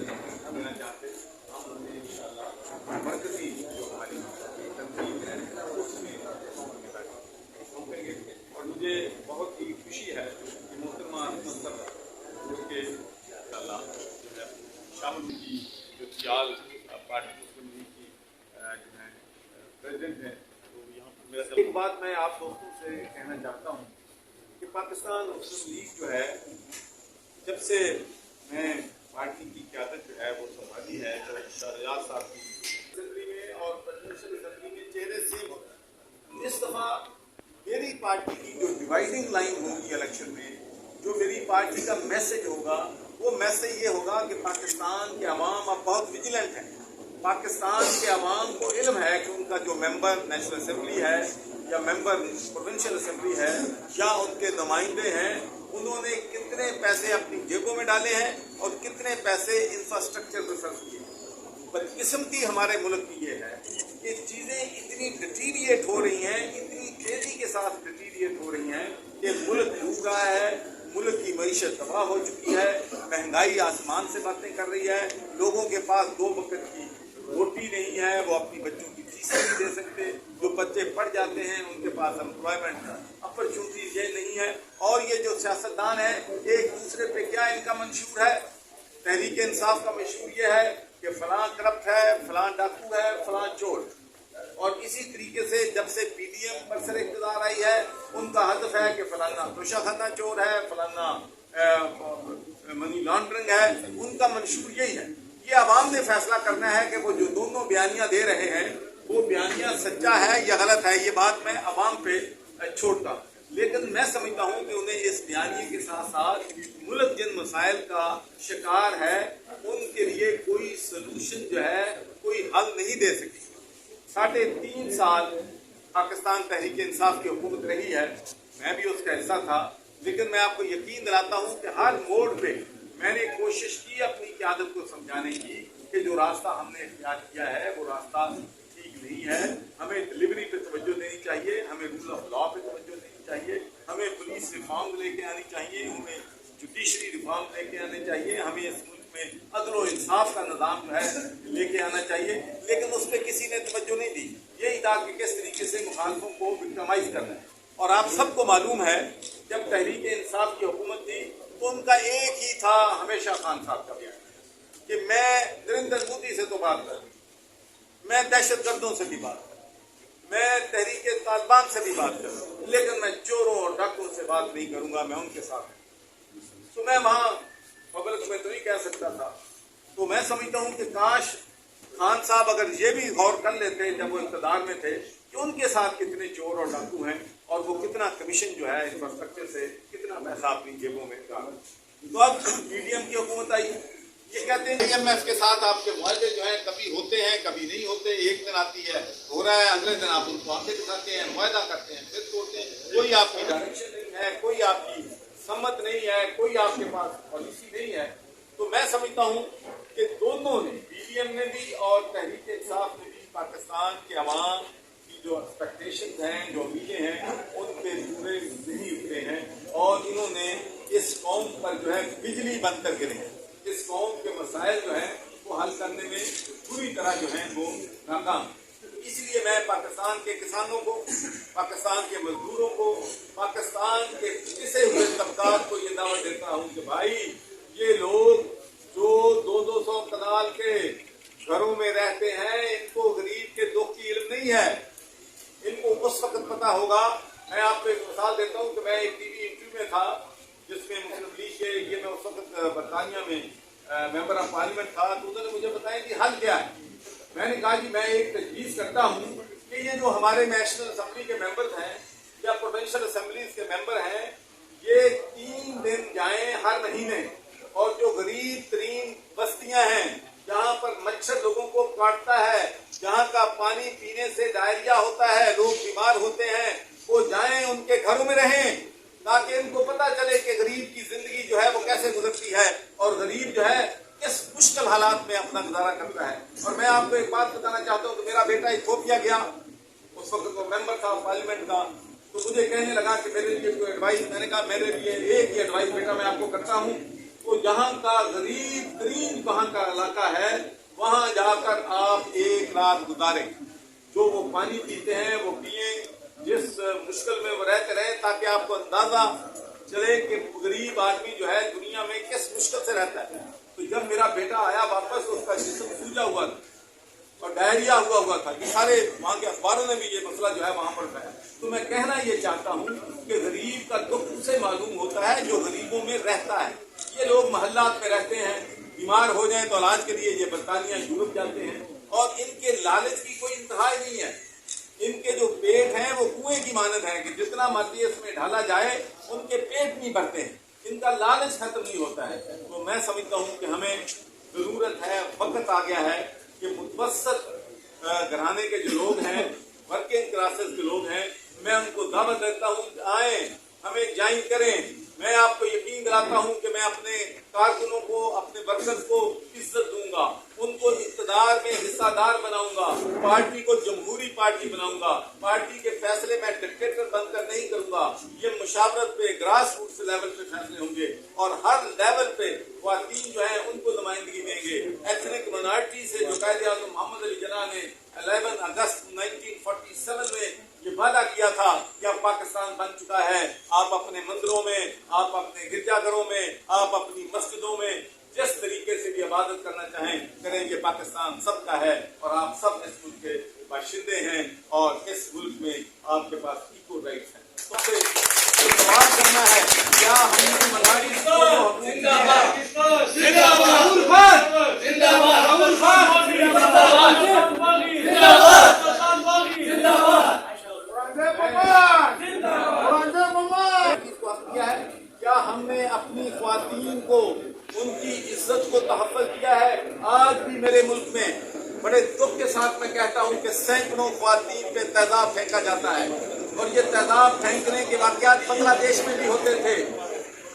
دینا چاہتے ہیں ہم انہیں انشاءاللہ مرکزی جو ہماری تنظیم ہے اس میں سونپیں گے. اور مجھے بہت ہی خوشی ہے کہ محترمہ صدر جو کہ انشاءاللہ جو ہے شامل کی جو سیال پارٹی مسلم لیگ کی جو ہے پریزیڈنٹ ہے. تو یہاں پر میرا ایک بات میں آپ دوستوں سے کہنا چاہتا ہوں کہ پاکستان مسلم لیگ جو ہے جب سے میں پارٹی کی قیادت جو ہے وہ سنبھالی ہے تو شہریار صاحب کی اسمبلی میں اور پریزیڈنشل اسمبلی میں چہرے سیم ہوتا ہے. اس دفعہ میری پارٹی کی جو ڈیوائڈنگ لائن ہوگی الیکشن میں, جو میری پارٹی کا میسج ہوگا, وہ میسج یہ ہوگا کہ پاکستان کے عوام اب بہت ویجیلنٹ ہیں. پاکستان کے عوام کو علم ہے کہ ان کا جو ممبر نیشنل اسمبلی ہے یا ممبر پروونشل اسمبلی ہے یا ان کے نمائندے ہیں, انہوں نے کتنے پیسے اپنی جیبوں میں ڈالے ہیں اور کتنے پیسے انفراسٹرکچر پہ خرچ کیے. بدقسمتی ہمارے ملک کی یہ ہے کہ چیزیں اتنی ڈٹیریٹ ہو رہی ہیں, اتنی تیزی کے ساتھ ڈٹیریٹ ہو رہی ہیں کہ ملک ڈوب رہا ہے, ملک کی معیشت تباہ ہو چکی ہے, مہنگائی آسمان سے باتیں کر رہی ہے, لوگوں کے پاس 2 وقت کی روٹی نہیں ہے, وہ اپنی بچوں کی فیسیں نہیں دے سکتے, جو بچے پڑھ جاتے ہیں ان کے پاس امپلائمنٹ اپرچونیٹیز یہ نہیں ہے. اور یہ جو سیاستدان ہیں ایک دوسرے پہ کیا ان کا منشور ہے, تحریک انصاف کا منشور یہ ہے کہ فلاں کرپٹ ہے, فلاں ڈاکو ہے, فلاں چور. اور اسی طریقے سے جب سے پی ڈی ایم پر سر اقتدار آئی ہے ان کا ہدف ہے کہ فلانا توشہ خانہ چور ہے, فلانا منی لانڈرنگ ہے. ان کا منشور یہی ہے. یہ عوام نے فیصلہ کرنا ہے کہ وہ جو دونوں بیانیاں دے رہے ہیں وہ بیانیاں سچا ہے یا غلط ہے. یہ بات میں عوام پہ چھوڑتا ہوں, لیکن میں سمجھتا ہوں کہ انہیں اس بیانیے کے ساتھ ساتھ ملک جن مسائل کا شکار ہے ان کے لیے کوئی سلوشن جو ہے, کوئی حل نہیں دے سکی. 3.5 سال پاکستان تحریک انصاف کی حکومت رہی ہے, میں بھی اس کا حصہ تھا, لیکن میں آپ کو یقین دلاتا ہوں کہ ہر موڑ پہ میں نے کوشش کی اپنی قیادت کو سمجھانے کی کہ جو راستہ ہم نے اختیار کیا ہے وہ راستہ ٹھیک نہیں ہے. ہمیں ڈلیوری پہ توجہ دینی چاہیے, ہمیں رول آف لا پہ توجہ دینی چاہیے, ہمیں پولیس ریفارم لے کے آنی چاہیے, ہمیں جوڈیشری ریفارم لے کے آنے چاہیے, ہمیں اس ملک میں عدل و انصاف کا نظام جو ہے لے کے آنا چاہیے. لیکن اس پہ کسی نے توجہ نہیں دی. یہی تھا کہ کس طریقے سے مخالفوں کو وکٹمائز کرنا ہے. اور آپ سب کو معلوم ہے جب تحریک انصاف کی حکومت تھی تو ان کا ایک ہی تھا ہمیشہ خان صاحب کا بیان کہ میں نریندر مودی سے تو بات کروں, میں دہشت گردوں سے بھی بات کروں, میں تحریک طالبان سے بھی بات کروں, لیکن میں چوروں اور ڈاکوں سے بات نہیں کروں گا, میں ان کے ساتھ ہوں. تو میں وہاں پبلک میں تو نہیں کہہ سکتا تھا. تو میں سمجھتا ہوں کہ کاش خان صاحب اگر یہ بھی غور کر لیتے جب وہ اقتدار میں تھے کہ ان کے ساتھ کتنے چور اور ڈاکو ہیں اور وہ کتنا کمیشن جو ہے انفراسٹرکچر سے کتنا پیسہ اپنی جیبوں میں ڈالا. تو اب پی ڈی ایم کی حکومت آئی, یہ کہتے ہیں ڈی ایم ایف کے ساتھ آپ کے معاہدے جو ہیں کبھی ہوتے ہیں کبھی نہیں ہوتے. ایک دن آتی ہے ہو رہا ہے, اگلے دن آپ ان کو آنکھیں دکھاتے ہیں, معاہدہ کرتے ہیں, پھر توڑتے ہیں. کوئی آپ کی ڈائریکشن نہیں ہے, کوئی آپ کی سمت نہیں ہے, کوئی آپ کے پاس پالیسی نہیں ہے. تو میں سمجھتا ہوں کہ دونوں نے, پی ڈی ایم نے بھی اور تحریک انصاف نے بھی, پاکستان کے عوام کی جو ایکسپیکٹیشنز ہیں, جو امیدیں ہیں, ان پہ پورے نہیں اترے ہیں اور انہوں نے اس قوم پر جو ہے بجلی بند کر کے رہے ہیں. اس قوم کے مسائل جو ہیں وہ حل کرنے میں پوری طرح جو ہیں وہ ناکام. اس لیے میں پاکستان کے کسانوں کو, پاکستان کے مزدوروں کو, پاکستان کے پسے ہوئے طبقات کو یہ دعوت دیتا ہوں کہ بھائی یہ لوگ جو 200 کنال کے گھروں میں رہتے ہیں ان کو غریب کے دکھ کی علم نہیں ہے, ان کو اس وقت پتا ہوگا. میں آپ کو ایک مثال دیتا ہوں کہ میں ایک ٹی وی انٹرویو میں تھا جس میں مسلم لیگ کے, یہ میں اس وقت برطانیہ میں ممبر آف پارلیمنٹ تھا, تو انہوں نے مجھے بتایا کہ حل کیا ہے. میں نے کہا کہ میں ایک تجویز کرتا ہوں کہ یہ جو ہمارے نیشنل اسمبلی کے ممبرز ہیں یا پروونشل اسمبلیز کے ممبر ہیں یہ 3 دن جائیں ہر مہینے, اور جو غریب ترین بستیاں ہیں جہاں پر مچھر لوگوں کو کاٹتا ہے, جہاں کا پانی پینے سے ڈائریا ہوتا ہے, لوگ بیمار ہوتے ہیں, وہ جائیں ان کے گھروں میں رہیں تاکہ ان کو پتہ چلے کہ غریب کی زندگی جو ہے وہ کیسے گزرتی ہے اور غریب جو ہے کس مشکل حالات میں اپنا گزارا کرتا ہے. اور میں آپ کو ایک بات بتانا چاہتا ہوں کہ میرا بیٹا ایتھوپیا گیا, اس وقت وہ ممبر تھا پارلیمنٹ کا, تو مجھے کہنے لگا کہ میرے لیے کوئی ایڈوائس. میں نے کہا میرے لیے ایک ہی ایڈوائس بیٹا میں آپ کو کرتا ہوں تو یہاں کا غریب ترین وہاں کا علاقہ ہے، وہاں جا کر آپ ایک رات گزاریں، جو وہ پانی پیتے ہیں وہ پئیں، جس مشکل میں وہ رہتے رہیں، تاکہ آپ کو اندازہ چلے کہ غریب آدمی جو ہے دنیا میں کس مشکل سے رہتا ہے۔ تو جب میرا بیٹا آیا واپس، اس کا جسم سوجا ہوا تھا اور ڈائریا ہوا تھا، یہ سارے وہاں کے اخباروں نے بھی یہ مسئلہ جو ہے وہاں پر ہے۔ تو میں کہنا یہ چاہتا ہوں کہ غریب کا دکھ اسے معلوم ہوتا ہے جو غریبوں میں رہتا ہے۔ یہ لوگ محلات میں رہتے ہیں، بیمار ہو جائیں تو علاج کے لیے یہ برطانیہ یورپ جاتے ہیں، اور ان کے لالچ کی کوئی انتہا نہیں ہے۔ ان کے جو پیٹ ہیں وہ کنویں کی مانند ہیں کہ جتنا مرضی اس میں ڈھالا جائے ان کے پیٹ نہیں بھرتے ہیں، ان کا لالچ ختم نہیں ہوتا ہے۔ تو میں سمجھتا ہوں کہ ہمیں ضرورت ہے، وقت آ گیا ہے کہ متوسط گھرانے کے جو لوگ ہیں، ورکنگ کلاسز کے لوگ ہیں، میں ان کو دعوت دیتا ہوں کہ آئیں، ہمیں جوائن کریں۔ میں آپ کو یقین دلاتا ہوں کہ میں اپنے کارکنوں کو، اپنے ورکرز کو عزت دوں گا، ان کو اقتدار میں حصہ دار بناؤں گا، پارٹی کو جمہوری پارٹی بناؤں گا، پارٹی کے فیصلے میں ڈکٹیٹر بن کر نہیں کروں گا۔ یہ مشاورت پہ، گراس روٹس لیول پہ فیصلے ہوں گے، اور ہر لیول پہ خواتین جو ہیں ان کو نمائندگی دیں گے۔ ایتھنک مائنارٹی سے جو قائد اعظم محمد علی جناح نے 11 اگست 1947 میں یہ وعدہ کیا تھا کہ اب پاکستان بن چکا ہے، آپ اپنے مندروں میں، آپ اپنے گرجا گھروں میں، آپ اپنی مسجدوں میں جس طریقے سے بھی عبادت کرنا چاہیں کریں، یہ پاکستان سب کا ہے اور آپ سب اس ملک کے باشندے ہیں، اور اس ملک میں آپ کے پاس ایکول رائٹس ہیں۔ تو آپ سے سوال کرنا ہے، کیا ہم نے مدارس کو کیا ہم نے اپنی خواتین کو، ان کی عزت کو تحفظ کیا ہے؟ آج بھی میرے ملک میں بڑے دکھ کے ساتھ میں کہتا ہوں کہ سینکڑوں خواتین پہ تیزاب پھینکا جاتا ہے، اور یہ تیزاب پھینکنے کے واقعات بنگلہ دیش میں بھی ہوتے تھے،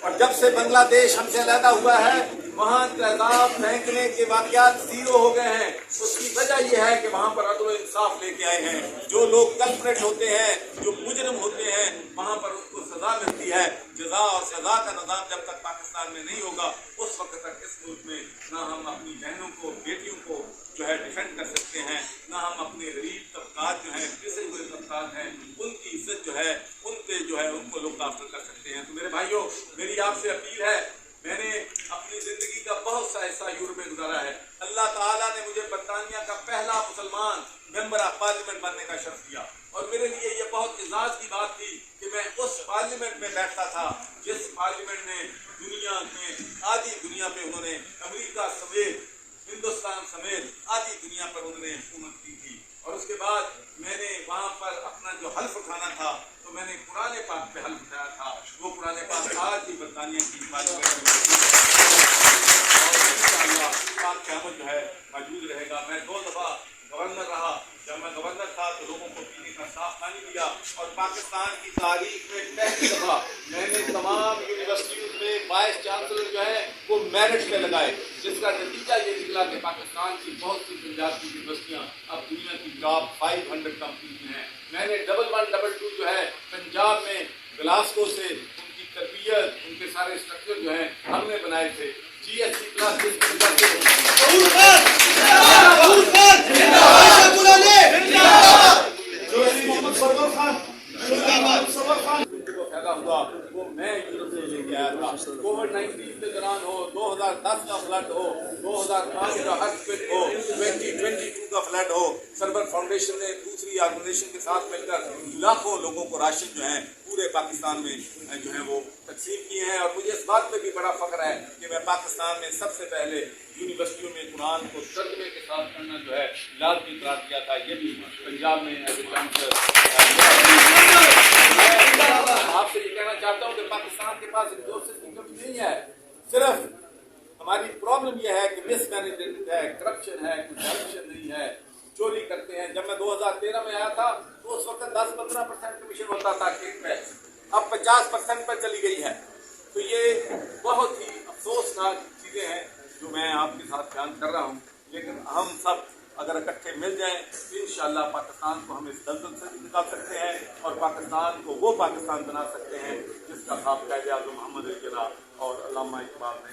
اور جب سے بنگلہ دیش ہم سے علیحدہ ہوا ہے وہاں تیزاب پھینکنے کے واقعات زیرو ہو گئے ہیں۔ اس کی وجہ یہ ہے کہ وہاں پر عدل و انصاف لے کے آئے ہیں، جو لوگ کلپریٹ ہوتے ہیں، جو مجرم ہوتے ہیں، وہاں پر ان کو سزا ملتی ہے۔ جزا اور سزا کا نظام جب تک پاکستان میں نہیں ہوگا اس وقت تک اس ملک میں نہ ہم اپنی بہنوں کو، بیٹیوں کو جو ہے ڈیفینڈ کر سکتے ہیں، نہ ہم اپنے غریب طبقات جو ہیں، پسے ہوئے طبقات ہیں، ان کی عزت جو ہے، ان پہ جو ہے ان کو لوگ آفر کر سکتے ہیں۔ تو میرے بھائیوں، میری آپ سے اپیل ہے، میں نے اپنی زندگی کا بہت سا حصہ یورپ میں گزارا ہے، اللہ تعالیٰ نے مجھے برطانیہ کا پہلا مسلمان ممبر آف پارلیمنٹ بننے کا شرف دیا، اور میرے لیے یہ بہت اعزاز کی بات تھی کہ میں اس پارلیمنٹ میں بیٹھتا تھا جس پارلیمنٹ نے دنیا میں آدھی دنیا پہ انہوں نے امریکہ سمیت، ہندوستان سمیت آدھی دنیا پر انہوں نے حکومت کی تھی۔ اور اس کے بعد میں نے وہاں پر اپنا جو حلف اٹھانا تھا تو میں نے قرآن پاک پہ حلف اٹھایا تھا، وہ قرآن پاک آج بھی برطانیہ کی پارلیمنٹ میں اور انشاءاللہ پاک قیامت جو ہے موجود رہے گا۔ میں 2 دفعہ گورنر رہا، جب میں گورنر تھا تو لوگوں کو پینے کا صاف پانی دیا، اور پاکستان کی تاریخ میں پہلی دفعہ میں نے تمام یونیورسٹیوں میں وائس چانسلر جو ہے وہ میرٹ پہ لگائے، جس کا نتیجہ یہ نکلا کہ پاکستان کی بہت سی پنجاب کی یونیورسٹیاں اب دنیا کی ٹاپ 500 کمپنیز میں ہیں۔ میں نے 1122 جو ہے پنجاب میں گلاسکو سے ان کی تربیت، ان کے سارے اسٹرکچر جو ہیں ہم نے بنائے تھے۔ GSC کلاسز پیدا ہوا وہ میں یورپ سے لے کے آیا تھا۔ کووڈ-19 کے دوران ہو، 2010 کا فلڈ ہو، 2005 کا ارتھکویک ہو، 2022 کا فلڈ ہو، سرور فاؤنڈیشن نے دوسری آرگنائزیشن کے ساتھ مل کر لاکھوں لوگوں کو راشن جو ہیں پورے پاکستان میں جو ہے وہ تقسیم کیے ہیں، اور مجھے اس بات پہ بھی بڑا فخر ہے کہ میں پاکستان میں سب سے پہلے یونیورسٹیوں میں قرآن کو ترجمے کے ساتھ پڑھنا جو ہے لازمی قرار دیا تھا، یہ بھی پنجاب میں ایز اے چانسلر۔ آپ سے یہ کہنا چاہتا ہوں کہ پاکستان کے پاس ریسورسز کی کمی نہیں ہے، صرف ہماری پرابلم یہ ہے کہ مس مینجمنٹ ہے، کرپشن ہے، کرپشن نہیں ہے، چوری کرتے ہیں۔ جب میں 2013 میں آیا تھا تو اس وقت 10-15% کمیشن ہوتا تھا کیک میں، اب 50% پر چلی گئی ہے۔ تو یہ بہت ہی افسوسناک چیزیں ہیں جو میں آپ کے ساتھ بیان کر رہا ہوں، لیکن ہم سب اگر اکٹھے مل جائیں تو انشاءاللہ پاکستان کو ہم اس دلدل سے نکال سکتے ہیں، اور پاکستان کو وہ پاکستان بنا سکتے ہیں جس کا خواب قائد اعظم محمد علی جناح اور علامہ اقبال نے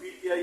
PTI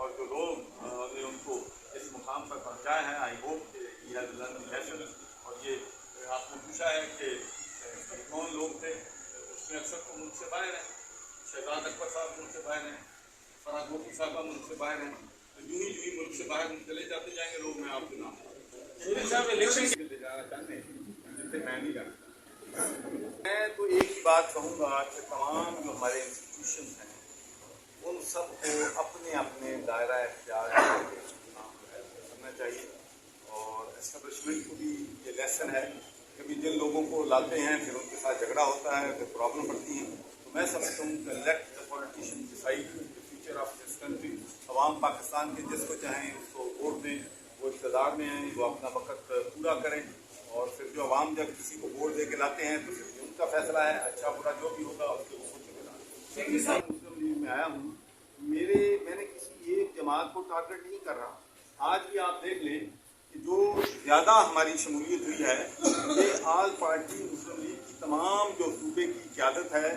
اور جو لوگ نے ان کو اس مقام پر پہنچایا ہے. I hope he has learn lesson. اور یہ آپ نے پوچھا ہے کہ کون لوگ تھے، اس میں اکثر تو ملک سے باہر ہیں. شہزاد اکبر صاحب ملک سے باہر ہیں، فرح گوپی صاحبہ ملک سے باہر ہیں. یوں ہی ملک سے باہر چلے جاتے جائیں گے لوگ. میں آپ کے نام شیری صاحب الیکشن کے لیے جانا چاہتے ہیں جس سے میں نہیں جانا چاہتا. میں تو ایک ہی بات کہوں گا کہ تمام جو ہمارے انسٹیٹیوشنز ہیں ان سب کو اپنے اپنے دائرہ اختیار کرنا چاہیے. اور اسٹیبلشمنٹ کو بھی یہ لیسن ہے. کبھی جن لوگوں کو لاتے ہیں پھر ان کے ساتھ جھگڑا ہوتا ہے، پھر پرابلم پڑتی ہے. تو میں سمجھتا ہوں کہ let the politician decide the future of this country. عوام پاکستان کے جس کو چاہیں اس کو ووٹ دیں، وہ اقتدار میں آئیں، وہ اپنا وقت پورا کریں. اور پھر جو عوام جب کسی کو ووٹ دے کے لاتے ہیں تو پھر ان کا فیصلہ ہے، اچھا برا جو بھی ہوگا اس کے اوپر ذمہ دار. مسلم لیگ میں آیا ہوں، میں نے کسی ایک جماعت کو ٹارگٹ نہیں کر رہا. آج بھی آپ دیکھ لیں کہ جو زیادہ ہماری شمولیت ہوئی ہے یہ آل پارٹی مسلم لیگ کی تمام جو صوبے کی قیادت ہے،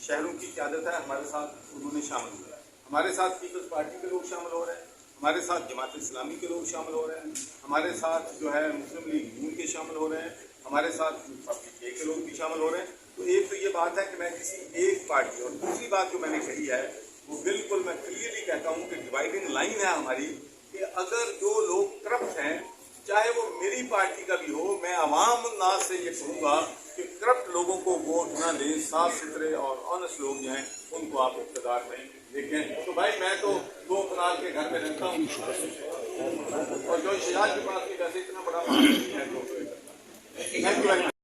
شہروں کی قیادت ہے، ہمارے ساتھ انہوں نے شامل ہوا ہے. ہمارے ساتھ پیپلز پارٹی کے لوگ شامل ہو رہے ہیں، ہمارے ساتھ جماعت اسلامی کے لوگ شامل ہو رہے ہیں، ہمارے ساتھ جو ہے مسلم لیگ نون کے شامل ہو رہے ہیں، ہمارے ساتھ پبلک کے لوگ بھی شامل ہو رہے ہیں. تو ایک تو یہ بات ہے کہ میں کسی ایک پارٹی، اور دوسری بات جو میں نے کہی ہے وہ بالکل میں کلیئرلی کہتا ہوں کہ ڈیوائڈنگ لائن ہے ہماری، کہ اگر جو لوگ کرپٹ ہیں چاہے وہ میری پارٹی کا بھی ہو، میں عوام الناس سے یہ کہوں گا کہ کرپٹ لوگوں کو ووٹ نہ دیں. صاف ستھرے اور آنےسٹ لوگ جو ہیں ان کو آپ اقتدار میں دیکھیں. تو بھائی میں تو 2 کنال کے گھر میں رہتا ہوں اور جو شہزاد کے پاس بھی ویسے اتنا بڑا نہیں ہے. Thank you very much.